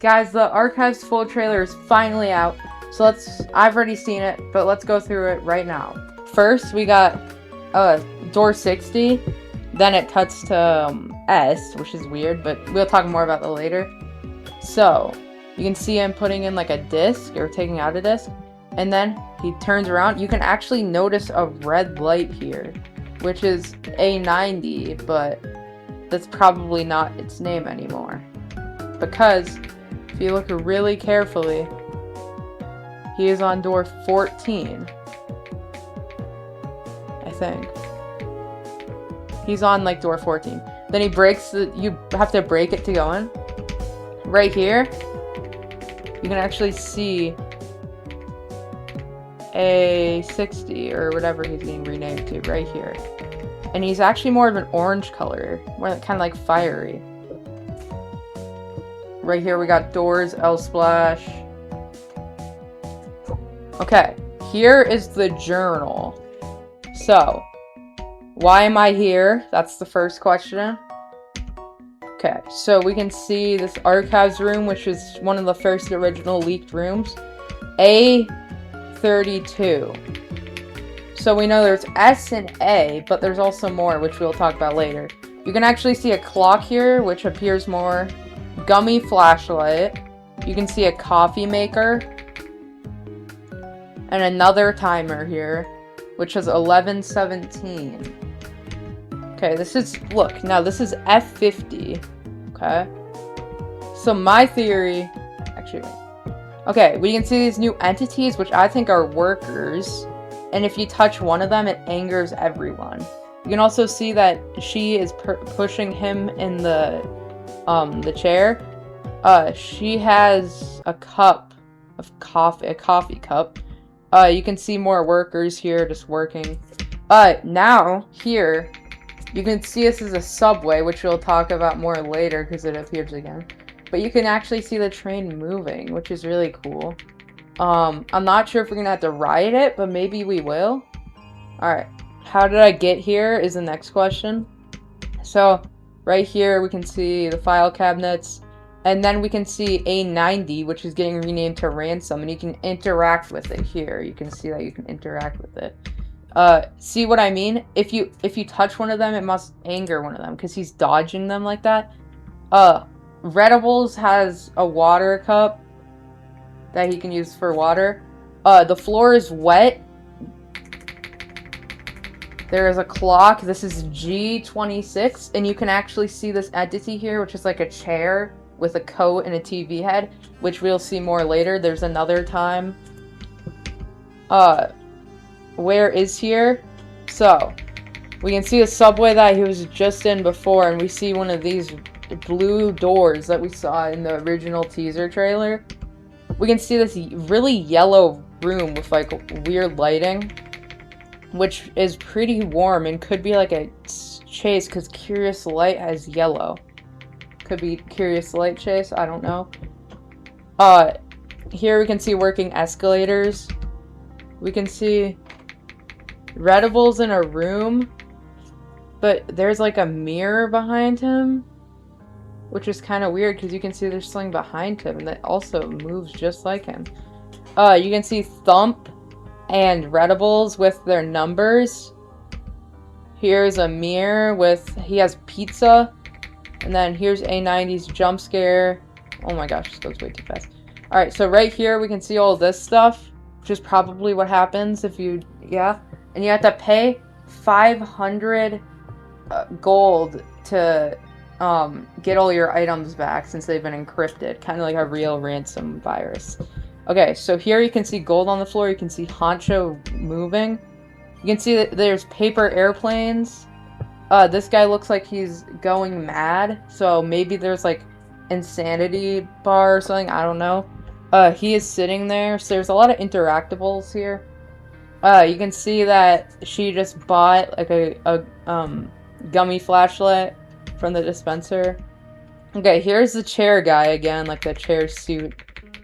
Guys, the Archives full trailer is finally out. So I've already seen it, but let's go through it right now. First, we got door 60. Then it cuts to S, which is weird, but we'll talk more about that later. So, you can see him putting in like a disc, or taking out a disc. And then he turns around. You can actually notice a red light here, which is A90, but that's probably not its name anymore. Because if you look really carefully, he is on door 14. I think. He's on like door 14. Then he breaks you have to break it to go in. Right here, you can actually see A60 or whatever he's being renamed to right here. And he's actually more of an orange color, more kind of like fiery. Right here we got doors, L splash. Okay, here is the journal. So, why am I here? That's the first question. Okay, so we can see this archives room, which is one of the first original leaked rooms. A32. So we know there's S and A, but there's also more, which we'll talk about later. You can actually see a clock here, which appears more. Gummy flashlight. You can see a coffee maker. And another timer here, which is 11:17. Okay, this is this is F50. Okay. So my theory, actually, okay, we can see these new entities, which I think are workers. And if you touch one of them, it angers everyone. You can also see that she is pushing him in the chair. She has a cup of coffee, a coffee cup. You can see more workers here just working. Now, here, you can see this is a subway, which we'll talk about more later because it appears again. But you can actually see the train moving, which is really cool. I'm not sure if we're gonna have to ride it, but maybe we will. Alright, how did I get here is the next question. So, right here we can see the file cabinets. And then we can see A90, which is getting renamed to Ransom, and you can interact with it here. You can see that you can interact with it. See what I mean? If you touch one of them, it must anger one of them, because he's dodging them like that. Redibles has a water cup that he can use for water. The floor is wet. There is a clock. This is G26, and you can actually see this entity here, which is like a chair with a coat and a TV head, which we'll see more later. There's another time. Where is here? So, we can see the subway that he was just in before, and we see one of these blue doors that we saw in the original teaser trailer. We can see this really yellow room with like weird lighting, which is pretty warm and could be like a chase because Curious Light has yellow. Could be Curious Light chase, I don't know. Here we can see working escalators. We can see Redibles in a room, but there's like a mirror behind him, which is kind of weird because you can see there's something behind him that also moves just like him. You can see Thump and Redibles with their numbers. Here's a mirror with, he has pizza. And then here's A90's jump scare. Oh my gosh, this goes way too fast. Alright, so right here we can see all this stuff, which is probably what happens if you, and you have to pay 500 gold to get all your items back since they've been encrypted, kind of like a real ransom virus. Okay, so here you can see gold on the floor. You can see Honcho moving. You can see that there's paper airplanes. This guy looks like he's going mad, so maybe there's like insanity bar or something, I don't know. He is sitting there, so there's a lot of interactables here. You can see that she just bought like a gummy flashlight from the dispenser. Okay, here's the chair guy again, like the chair suit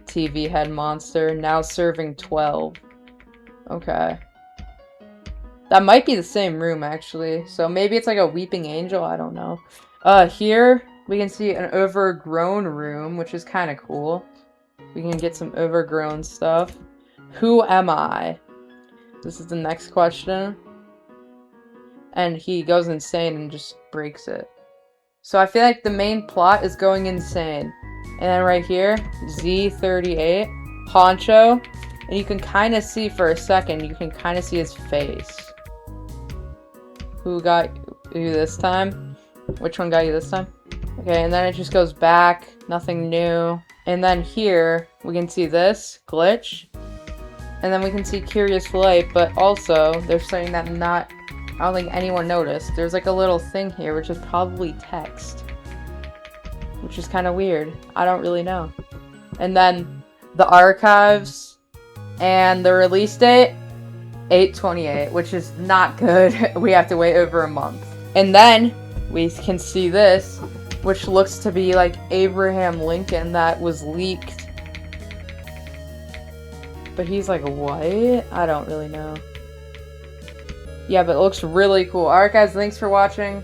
TV head monster, now serving 12. Okay. That might be the same room, actually. So maybe it's like a weeping angel, I don't know. Here, We can see an overgrown room, which is kind of cool. We can get some overgrown stuff. Who am I? This is the next question. And he goes insane and just breaks it. So I feel like the main plot is going insane. And then right here, Z38, Honcho. And you can kind of see for a second, you can kind of see his face. Who got you this time? Which one got you this time? Okay, and then it just goes back, nothing new. And then here, we can see this glitch. And then we can see Curious Light, but also, they're saying that I don't think anyone noticed. There's like a little thing here, which is probably text. Which is kind of weird. I don't really know. And then the archives and the release date, 8/28, which is not good. We have to wait over a month. And then we can see this, which looks to be like Abraham Lincoln that was leaked. But he's like white? I don't really know. Yeah, but it looks really cool. Alright guys, thanks for watching.